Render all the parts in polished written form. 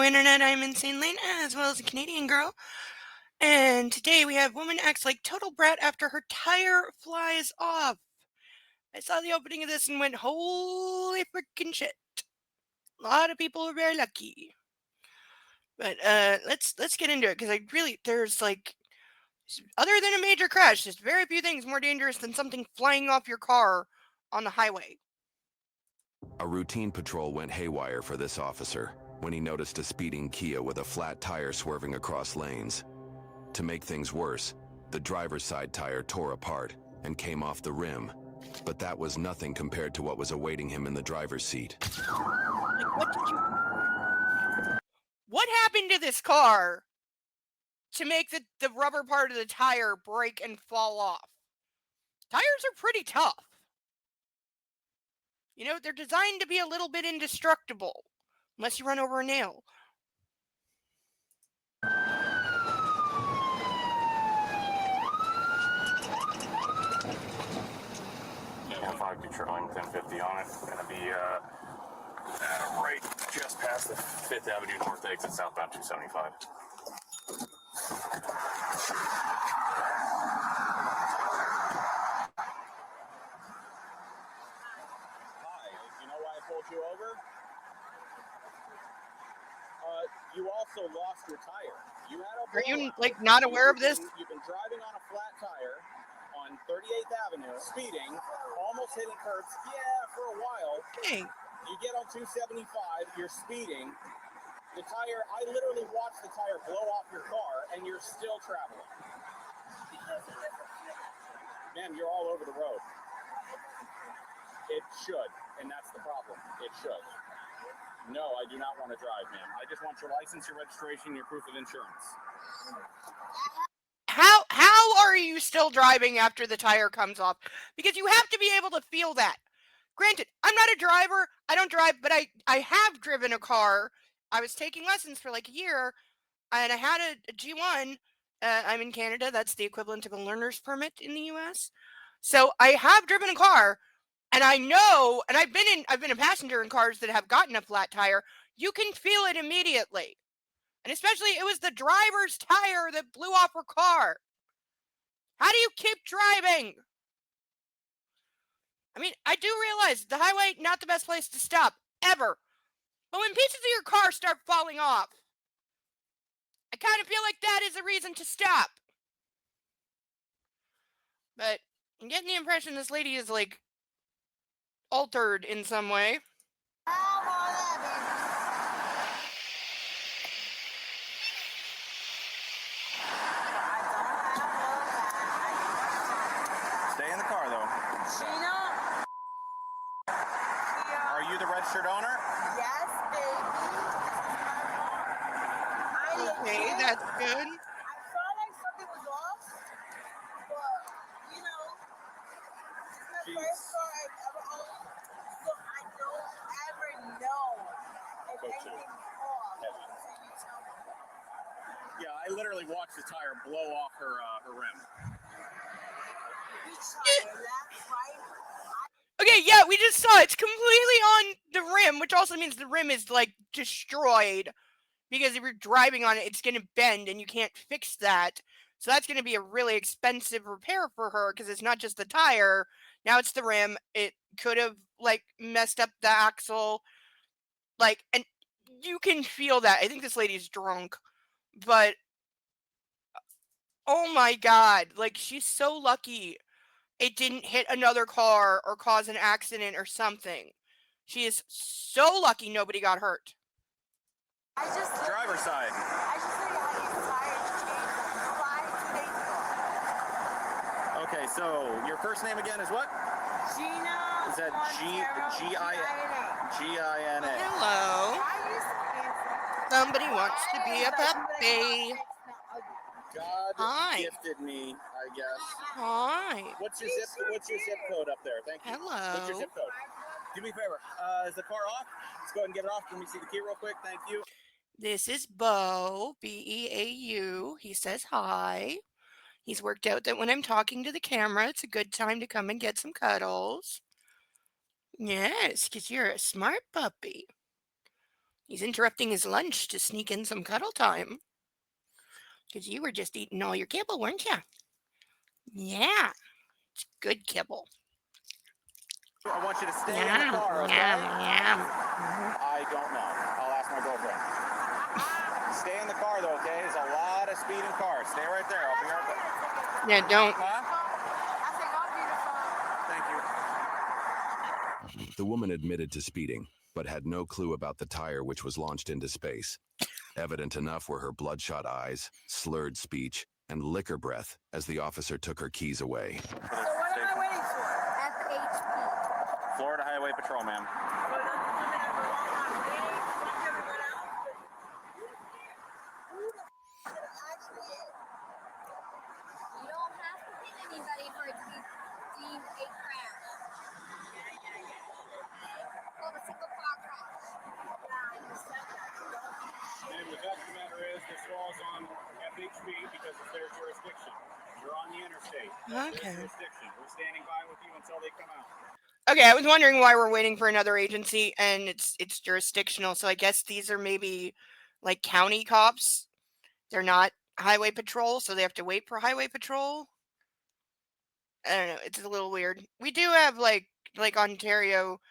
Internet. I'm Insane Lane, as well as a Canadian girl. And today we have woman acts like total brat after her tire flies off. I saw the opening of this and went, holy freaking shit. A lot of people are very lucky. But let's get into it, because there's other than a major crash, there's very few things more dangerous than something flying off your car on the highway. A routine patrol went haywire for this officer when he noticed a speeding Kia with a flat tire swerving across lanes. To make things worse, the driver's side tire tore apart and came off the rim. But that was nothing compared to what was awaiting him in the driver's seat. What happened to this car to make the rubber part of the tire break and fall off? Tires are pretty tough. You know, they're designed to be a little bit indestructible, unless you run over a nail. Yeah, 5 controlling 1050 on it. Gonna be right just past the 5th Avenue North exit, southbound 275. You over? You also lost your tire. You had a Are you not aware of this? You've been driving on a flat tire on 38th Avenue, speeding, almost hitting curbs. Yeah, for a while. Hey. You get on 275, you're speeding. The tire, I literally watched the tire blow off your car, and you're still traveling. Ma'am, you're all over the road. It should, and that's the problem. It should. No, I do not want to drive, ma'am. I just want your license, your registration, your proof of insurance. How are you still driving after the tire comes off? Because you have to be able to feel that. Granted, I'm not a driver. I don't drive, but I have driven a car. I was taking lessons for like a year, and I had a G1. I'm in Canada. That's the equivalent of a learner's permit in the U.S. So I have driven a car. And I know, and I've been a passenger in cars that have gotten a flat tire. You can feel it immediately. And especially, it was the driver's tire that blew off her car. How do you keep driving? I mean, I do realize the highway, not the best place to stop, ever. But when pieces of your car start falling off, I kind of feel like that is a reason to stop. But I'm getting the impression this lady is altered in some way. Stay in the car, though. Sheena? Are you the registered owner? Yes, baby. Okay, that's good. I felt like something was off, but, you know, it's my first car I've ever owned, so I don't ever know if anything's off until you tell me. Yeah, I literally watched the tire blow off her rim. Which tire, left, right? Okay, yeah, we just saw it's completely on the rim, which also means the rim is destroyed, because if you're driving on it, it's going to bend and you can't fix that. So that's going to be a really expensive repair for her, because it's not just the tire. Now it's the rim. It could have messed up the axle. And you can feel that. I think this lady's drunk, but oh my God, she's so lucky it didn't hit another car or cause an accident or something. She is so lucky nobody got hurt. Driver's side. I just think I need tires changed 5 days ago. Okay, so your first name again is what? Gina. Is that G-I-N-A? Hello. Somebody wants to be a puppy. God gifted me, I guess. Hi. What's your zip code up there? Thank you. Hello. What's your zip code? Do me a favor. Is the car off? Let's go ahead and get it off. Let me see the key real quick. Thank you. This is Beau, B-E-A-U. He says hi. He's worked out that when I'm talking to the camera, it's a good time to come and get some cuddles. Yes, because you're a smart puppy. He's interrupting his lunch to sneak in some cuddle time. Because you were just eating all your kibble, weren't you? Yeah, it's good kibble. I want you to stay in the Yum, car, okay? yum, yum. Mhm. I don't know. I'll ask my girlfriend. Stay in the car, though, okay? There's a lot of speed in cars. Stay right there. I'll be right back. Yeah, don't. Huh? I said, go beautiful. Thank you. The woman admitted to speeding, but had no clue about the tire which was launched into space. Evident enough were her bloodshot eyes, slurred speech, and liquor breath as the officer took her keys away. So what am I waiting for? FHP. Florida Highway Patrol, ma'am. You don't have to hit anybody for it to be deemed a crash. Called a single car crash. And the fact of the matter is, this falls on FHP because it's their jurisdiction. You're on the interstate. That's Okay. their jurisdiction. We're standing by with you until they come out. Okay, I was wondering why we're waiting for another agency, and it's jurisdictional. So I guess these are maybe like county cops. They're not highway patrol, so they have to wait for highway patrol. I don't know. It's a little weird. We do have like Ontario.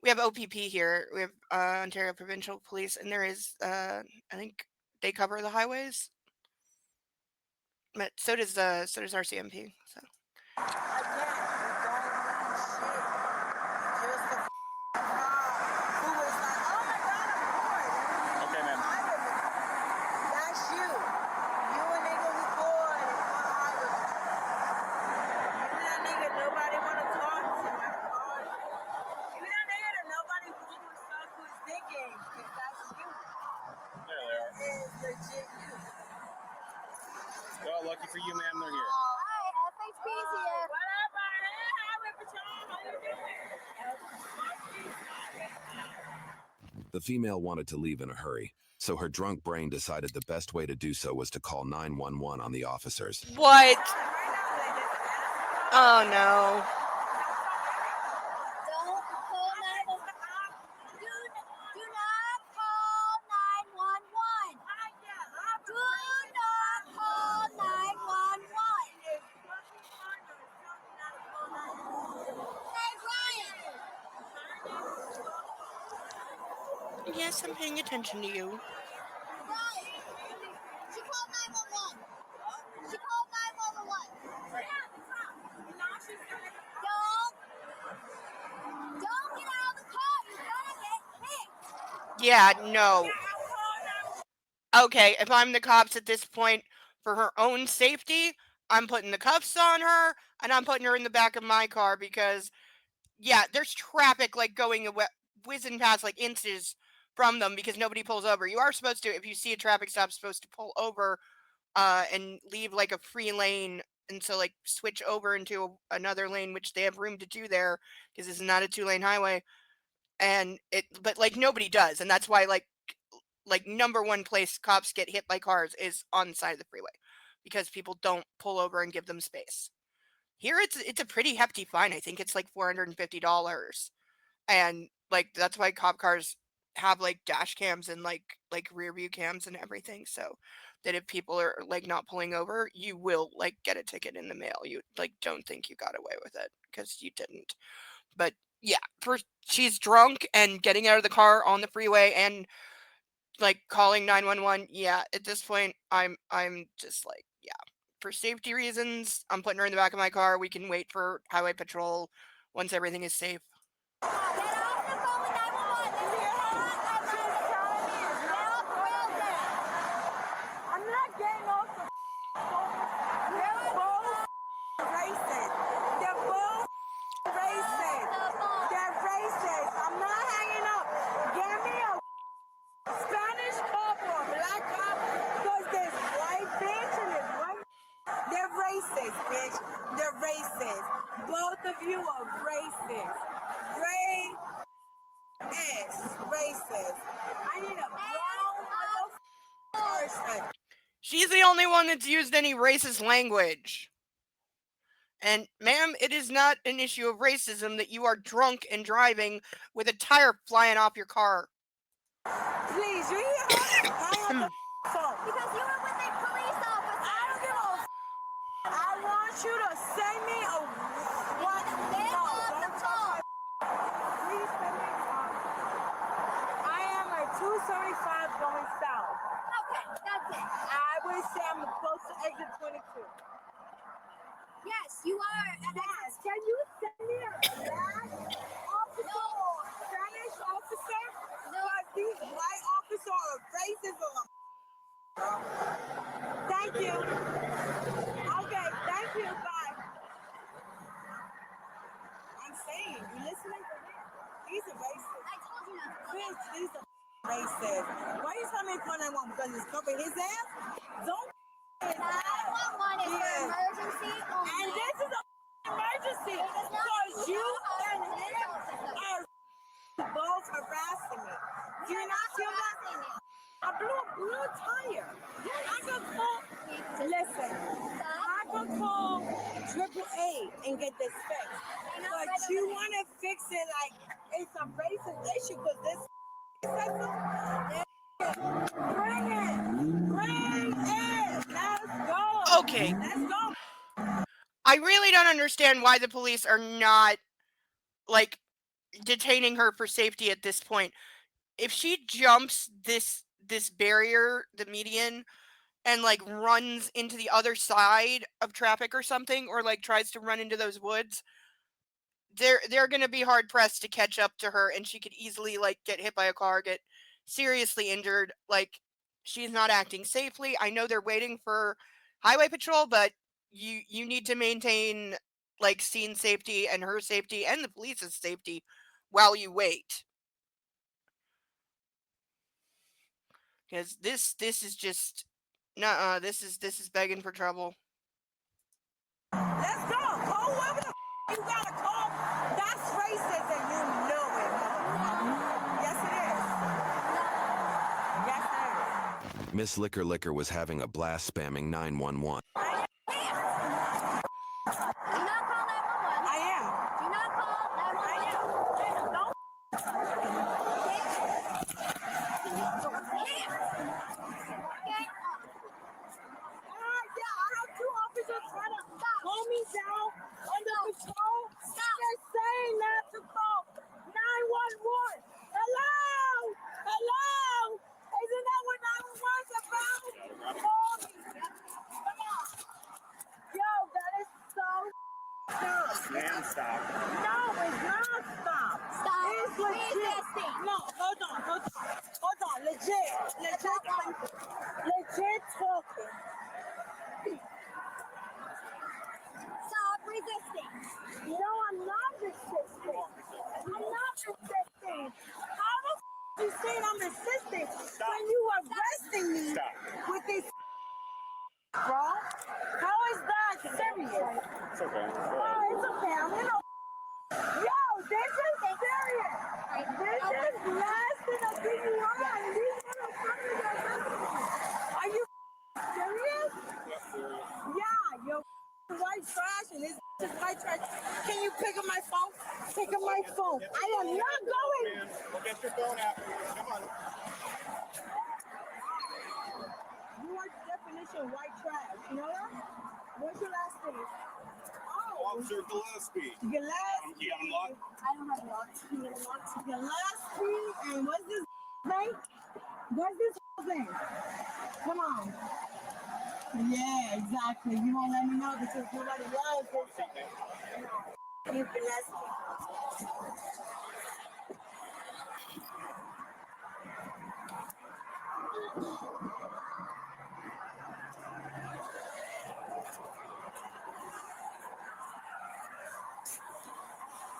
We have OPP here. We have Ontario Provincial Police, and there is I think they cover the highways. But so does RCMP. So Again, we don't need shit. Just the who was like, oh my god, I'm bored. Okay, ma'am. That's you. You a nigga who's bored and on the highway. You that nigga nobody wanna talk to. You that nigga that nobody wants to talk to is thinking. If that's you. There they are. It's legit you. Well, lucky for you, ma'am, they're here. Hi, FHP's here. What up, buddy? Highway Patrol. How you doing? The female wanted to leave in a hurry, so her drunk brain decided the best way to do so was to call 911 on the officers. what? Oh no. Don't call 911. Do not call 911. Do not call 911. Hey, Ryan. Yes, I'm paying attention to you. Ryan. She called 911. She called 911. Don't get out of the car. You're gonna get hit. Yeah, no. Okay, if I'm the cops at this point, for her own safety, I'm putting the cuffs on her and I'm putting her in the back of my car because, yeah, there's traffic like going whizzing past like inches from them because nobody pulls over. You are supposed to, if you see a traffic stop, supposed to pull over and leave like a free lane and so like switch over into another lane, which they have room to do there because it's not a 2-lane highway. And but like nobody does, and that's why like number one place cops get hit by cars is on the side of the freeway because people don't pull over and give them space. Here it's a pretty hefty fine. I think it's like $450. And like that's why cop cars have like dash cams and like rear view cams and everything, so that if people are like not pulling over, you will like get a ticket in the mail. You like don't think you got away with it because you didn't. But yeah, she's drunk and getting out of the car on the freeway and like calling 911. Yeah, at this point I'm just like, yeah, for safety reasons, I'm putting her in the back of my car. We can wait for highway patrol once everything is safe. Get off the phone with 911. This is your hotline. Get off the phone there. I'm not getting off the phone. They're both racist. They're both racist. They're racist. I'm not hanging up. Get me a Spanish cop or a black cop because there's white bitch and there's white. They're racist, bitch. They're racist. Both of you are racist. Racist. I need a brown person. She's the only one that's used any racist language. And ma'am, it is not an issue of racism that you are drunk and driving with a tire flying off your car. Did you hear her? Hang up the phone. Because you were with a police officer. I don't give a I want you to send me a what? Get No, off the don't phone. please send me I am at 275 going south. Okay, that's it. I would say I'm close to exit 22. Yes, you are. Yes, can you send me a black officer or Spanish officer? No. Because these white officers are racist or Thank you. Okay, thank you. Bye. I'm saying, you listening to me? He's a racist. I told you not to. Bitch, he's a racist. Why you telling me to call 911? Because it's covering his ass? Don't his ass. 911 is for Yes. emergency only. And this is a emergency. It is not Because you and police him officer. are both harassing me. Do you not feel that? harassing you. I blew a blue tire. I could call. Listen, I could call AAA and get this fixed. But you want to fix it like it's a racist issue because this said so. Bring it. Bring it. Let's go. Okay. Let's go. I really don't understand why the police are not, like, detaining her for safety at this point. If she jumps this barrier, the median, and like runs into the other side of traffic or something, or like tries to run into those woods, they're gonna be hard pressed to catch up to her, and she could easily like get hit by a car, get seriously injured. Like, she's not acting safely. I know they're waiting for highway patrol, but you need to maintain like scene safety and her safety and the police's safety while you wait. Because this is just nuh this is begging for trouble. Let's go. Call whoever the you gotta call. That's racist and you know it. Yes, it is. Yes, it is. Miss Liquor Liquor was having a blast spamming 911. Do not call 911. I am. Do not call I 911. am. Don't Okay? yeah, I have two officers trying to calm me down on the patrol. Stop. They're saying not to call 911. Hello? Hello? Isn't that what 911's about? Call me. Come on. Yo, that is so good. Ma'am, stop. No, it's not stop. Stop It's legit. resisting. No, hold on. Legit talking. Stop resisting. No, I'm not resisting. I'm not resisting. How the you saying I'm resisting when you arresting me Stop. with this bro? How is that serious? It's okay. Oh, it's okay. I'm gonna. Yo, this is serious. This is less than a DUI. These motherfuckers are arresting me. Are you serious? Yeah, yo, white trash and this is white trash. Can you pick up my phone? Pick up my phone. I am not going. Go get your phone out. Come on. You are the definition of white trash. You know that? What's your last name? Oh, Officer Gillespie. Gillespie. You got him locked? I don't have locked. Gillespie. And what's this name? What's this name? Come on. Yeah, exactly. You won't let me know because nobody loves this. You Gillespie.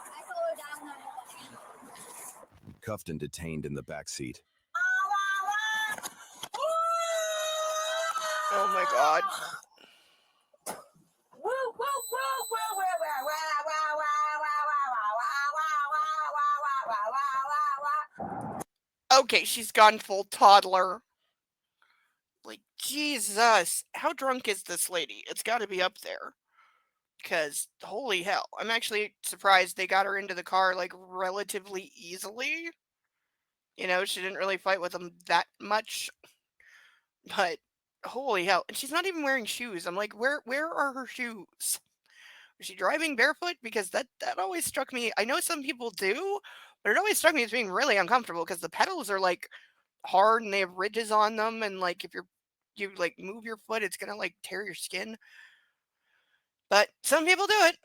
I told her down 911. Cuffed and detained in the back seat. Oh my god. Okay, she's gone full toddler. Like, Jesus. How drunk is this lady? It's got to be up there. Because, holy hell. I'm actually surprised they got her into the car, like, relatively easily. You know, she didn't really fight with them that much, but holy hell! And she's not even wearing shoes. I'm like, where are her shoes? Is she driving barefoot? Because that always struck me. I know some people do, but it always struck me as being really uncomfortable because the pedals are like hard and they have ridges on them, and like if you like move your foot, it's gonna like tear your skin. But some people do it.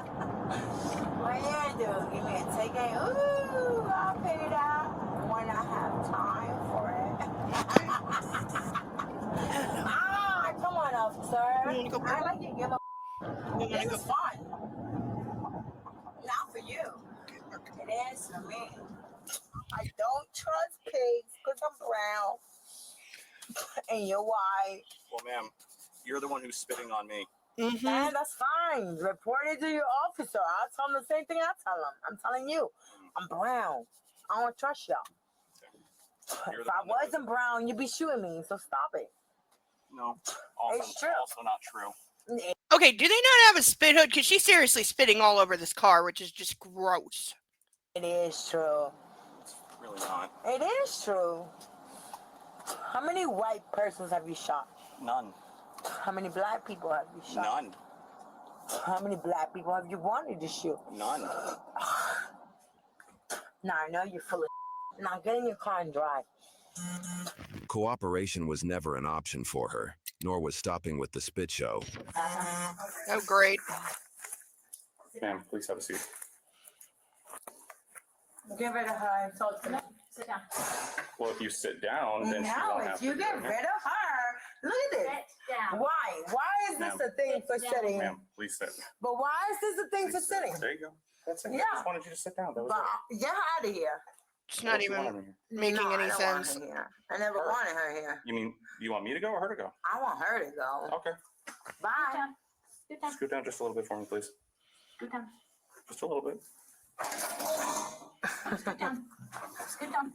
What you do? Give me a ticket. Ooh, I'll pay that when I have time for it. Ah, come on, officer. You wanna go I like you give a. You This wanna go? is fun. Not for you. It is for me. I don't trust pigs because I'm brown and you're white. Well, ma'am, you're the one who's spitting on me. Mm-hmm. Man, that's fine. Report it to your officer. I'll tell him the same thing I tell him. I'm telling you, I'm brown. I don't trust y'all. You're If the I one that does wasn't brown, you'd be shooting me. So stop it. No, also, It's true. also not true. Okay, do they not have a spit hood? Because she's seriously spitting all over this car, which is just gross. It is true. It's really not. It is true. How many white persons have you shot? None. How many black people have you shot? None. How many black people have you wanted to shoot? None. Now I know you're full of. Now get in your car and drive. Cooperation was never an option for her, nor was stopping with the spit show. Oh, great. Ma'am, please have a seat. Give her to her and talk to me. Sit down. Well, if you sit down, then she No, won't have if to you do get it. rid of her, look at this. Sit down. Why? Why is this Ma'am. a thing for Sit down. sitting? Ma'am, please sit. But why is this a thing for Please sit. sitting? There you go. That's it. Yeah. I just wanted you to sit down. That was But get out of here. It's it. not What else you even wanted me here? making No, any I don't want sense. her here. I never wanted her here. You mean you want me to go or her to go? I want her to go. Okay. Sit Bye. down. Sit down. Scoot down just a little bit for me, please. Scoot down. Just a little bit. Scoot down. Scoot down.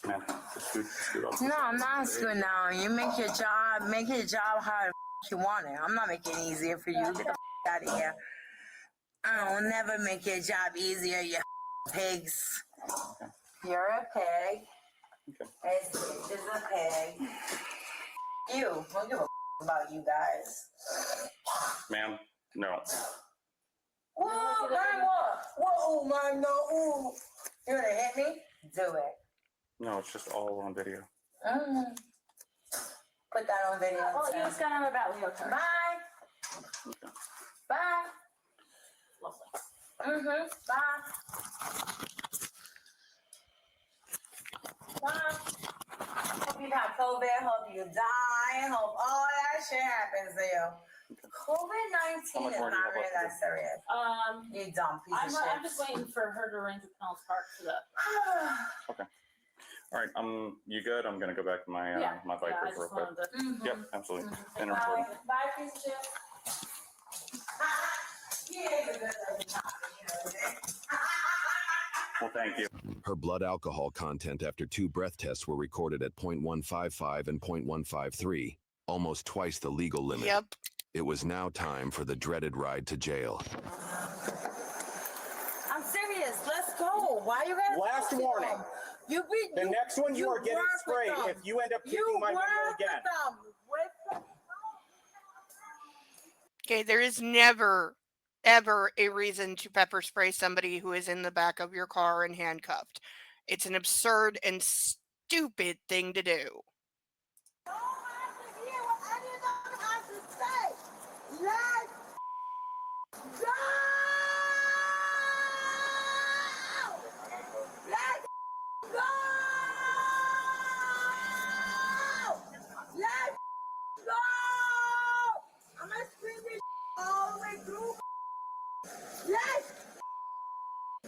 Ma'am, just scoot up. No, I'm not screwing down. You make your job how the you want it. I'm not making it easier for you. Get the out of here. I will never make your job easier, you pigs. You're a pig. Okay. This bitch is a pig. You. I don't give a about you guys. Ma'am, no. Whoa, man, what? Whoa, man, no. Ooh. You gonna hit me? Do it. No, it's just all on video. Mm. Put that on video. Oh, too. you just got out about Leo card. Bye. Okay. Bye. Lovely. Bye. Bye. Hope you got COVID. Hope you die. Hope all that shit happens to you. How COVID-19 much is more do you not have really left to that serious. You dumb piece I'm of shit. just waiting for her to arrange with Penal's Park for the. All right. You good? I'm gonna go back to my Yeah. my Yeah, I Vipers real just quick. wanted to. Mhm. Yep, absolutely. Mhm. And Bye. recording. Bye, piece of shit. Well, thank you. Her blood alcohol content after 2 breath tests were recorded at 0.155 and 0.153, almost twice the legal limit. Yep. It was now time for the dreaded ride to jail. I'm serious. Let's go. Why you gotta Last talk to warning. them? You be The next one you are getting work with sprayed them. if you end up kicking You my window work again. with them. With them. Okay, there is never, ever a reason to pepper spray somebody who is in the back of your car and handcuffed. It's an absurd and stupid thing to do. Don't have to hear what any of them have to say. Let's go. Let's go. Let's go. I'm gonna scream this all the way through. Let's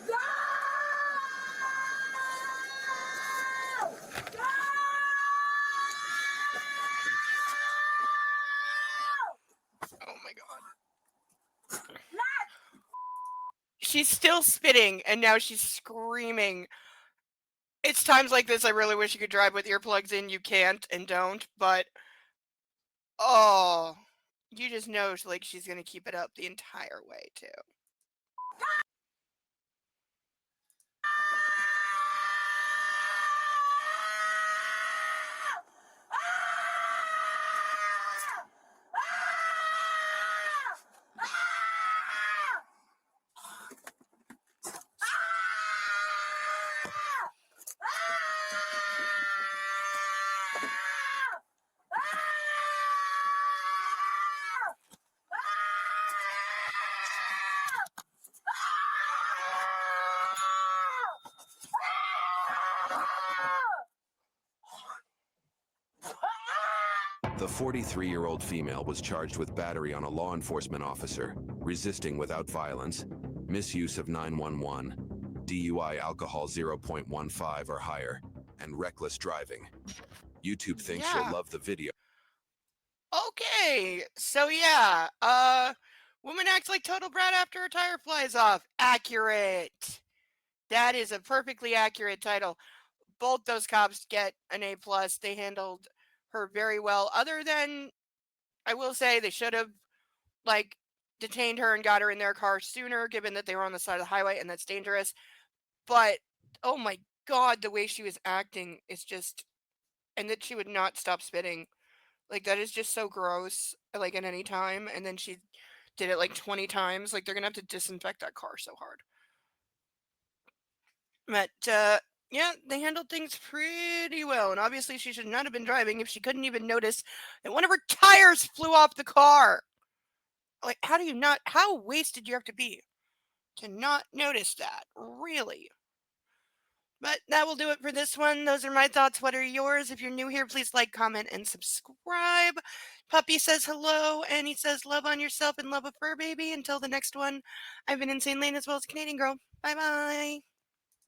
go. Go. Oh my god. She's still spitting and now she's screaming. It's times like this I really wish you could drive with earplugs in. You can't and don't, but oh, you just know like she's gonna keep it up the entire way too. The 43-year-old female was charged with battery on a law enforcement officer, resisting without violence, misuse of 911, DUI alcohol 0.15 or higher, and reckless driving. YouTube thinks Yeah. you'll love the video. Okay, so yeah, woman acts like total brat after her tire flies off. Accurate. That is a perfectly accurate title. Both those cops get an A plus. They handled her very well. Other than, I will say, they should have like detained her and got her in their car sooner, given that they were on the side of the highway and that's dangerous. But oh my god, the way she was acting is just, and that she would not stop spitting. Like, that is just so gross, like, at any time, and then she did it, like, 20 times, like, they're gonna have to disinfect that car so hard. But, yeah, they handled things pretty well, and obviously she should not have been driving if she couldn't even notice that one of her tires flew off the car. Like, how wasted you have to be to not notice that? Really? But that will do it for this one. Those are my thoughts. What are yours? If you're new here, please like, comment, and subscribe. Puppy says hello, and he says love on yourself and love a fur baby. Until the next one, I've been Insane Lane as well as Canadian Girl. Bye bye.